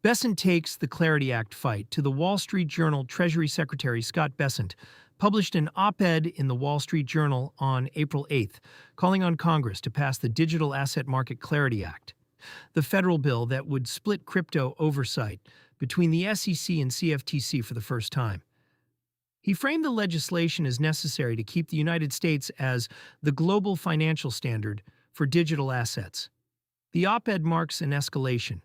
Bessent takes the Clarity Act fight to the Wall Street Journal. Treasury Secretary Scott Bessent published an op-ed in the Wall Street Journal on April 8th, calling on Congress to pass the Digital Asset Market Clarity Act, the federal bill that would split crypto oversight between the SEC and CFTC for the first time. He framed the legislation as necessary to keep the United States as the global financial standard for digital assets. The op-ed marks an escalation.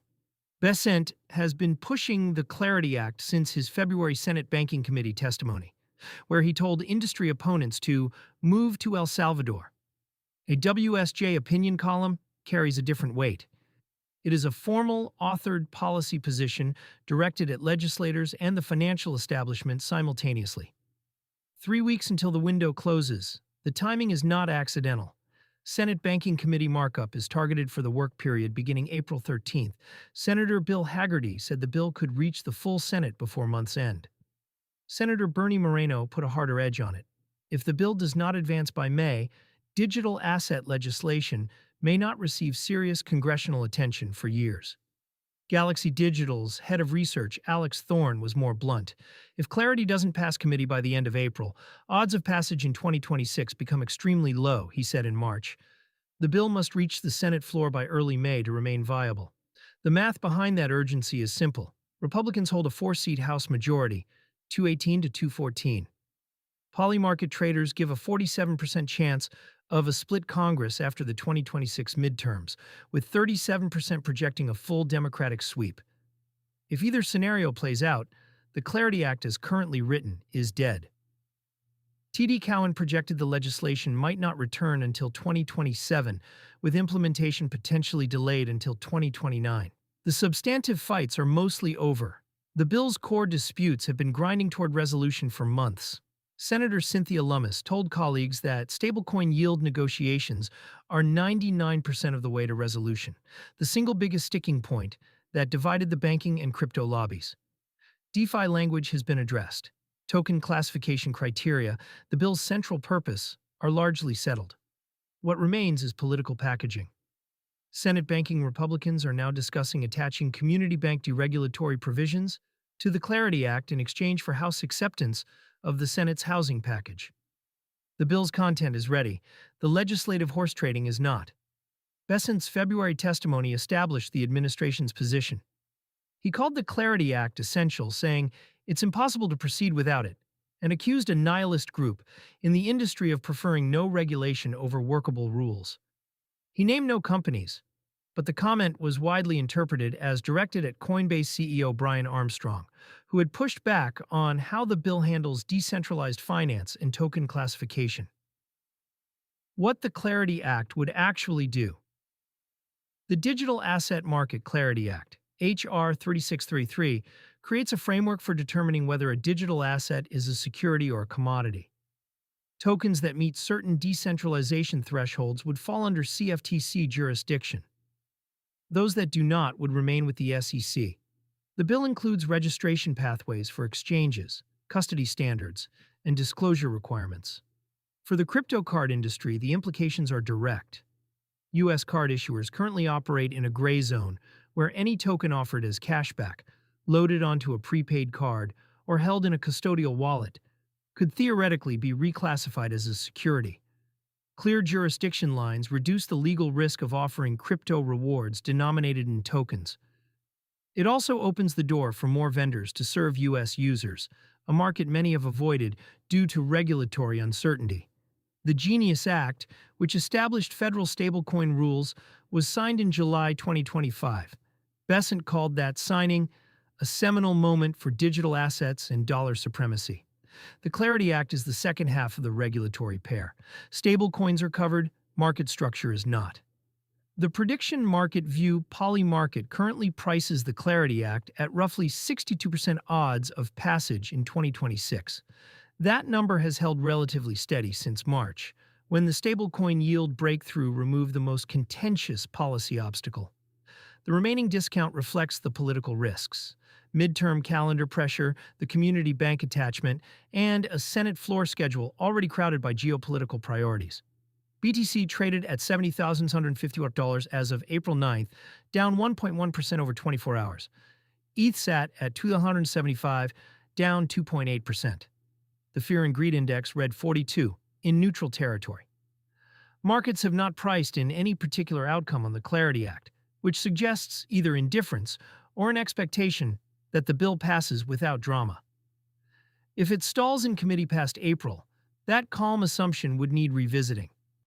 Bessent has been pushing the Clarity Act since his February Senate Banking Committee testimony, where he told industry opponents to move to El Salvador. A WSJ opinion column carries a different weight. It is a formal, authored policy position directed at legislators and the financial establishment simultaneously. 3 weeks until the window closes. The timing is not accidental. Senate Banking Committee markup is targeted for the work period beginning April 13th. Senator Bill Hagerty said the bill could reach the full Senate before month's end. Senator Bernie Moreno put a harder edge on it. If the bill does not advance by May, digital asset legislation may not receive serious congressional attention for years. Galaxy Digital's head of research, Alex Thorne, was more blunt. If Clarity doesn't pass committee by the end of April, odds of passage in 2026 become extremely low, he said in March. The bill must reach the Senate floor by early May to remain viable. The math behind that urgency is simple. Republicans hold a 4-seat House majority, 218 to 214. Polymarket traders give a 47% chance of a split Congress after the 2026 midterms, with 37% projecting a full Democratic sweep. If either scenario plays out, the Clarity Act as currently written is dead. TD Cowen projected the legislation might not return until 2027, with implementation potentially delayed until 2029. The substantive fights are mostly over. The bill's core disputes have been grinding toward resolution for months. Senator Cynthia Lummis told colleagues that stablecoin yield negotiations are 99% of the way to resolution, the single biggest sticking point that divided the banking and crypto lobbies. DeFi language has been addressed. Token classification criteria, the bill's central purpose, are largely settled. What remains is political packaging. Senate banking Republicans are now discussing attaching community bank deregulatory provisions to the Clarity Act in exchange for House acceptance of the Senate's housing package. The bill's content is ready. The legislative horse trading is not. Bessent's February testimony established the administration's position. He called the Clarity Act essential, saying it's impossible to proceed without it, and accused a nihilist group in the industry of preferring no regulation over workable rules. He named no companies, but the comment was widely interpreted as directed at Coinbase CEO Brian Armstrong, who had pushed back on how the bill handles decentralized finance and token classification. What the Clarity Act would actually do. The Digital Asset Market Clarity Act, H.R. 3633, creates a framework for determining whether a digital asset is a security or a commodity. Tokens that meet certain decentralization thresholds would fall under CFTC jurisdiction. Those that do not would remain with the SEC. The bill includes registration pathways for exchanges, custody standards, and disclosure requirements. For the crypto card industry, the implications are direct. U.S. card issuers currently operate in a gray zone where any token offered as cashback, loaded onto a prepaid card, or held in a custodial wallet, could theoretically be reclassified as a security. Clear jurisdiction lines reduce the legal risk of offering crypto rewards denominated in tokens. It also opens the door for more vendors to serve U.S. users, a market many have avoided due to regulatory uncertainty. The Genius Act, which established federal stablecoin rules, was signed in July 2025. Bessent called that signing a seminal moment for digital assets and dollar supremacy. The Clarity Act is the second half of the regulatory pair. Stablecoins are covered, market structure is not. The prediction market view Polymarket currently prices the Clarity Act at roughly 62% odds of passage in 2026. That number has held relatively steady since March, when the stablecoin yield breakthrough removed the most contentious policy obstacle. The remaining discount reflects the political risks. Midterm calendar pressure, the community bank attachment, and a Senate floor schedule already crowded by geopolitical priorities. BTC traded at $70,150 as of April 9th, down 1.1% over 24 hours. ETH sat at 275, down 2.8%. The Fear and Greed Index read 42, in neutral territory. Markets have not priced in any particular outcome on the Clarity Act, which suggests either indifference or an expectation that the bill passes without drama. If it stalls in committee past April, that calm assumption would need revisiting.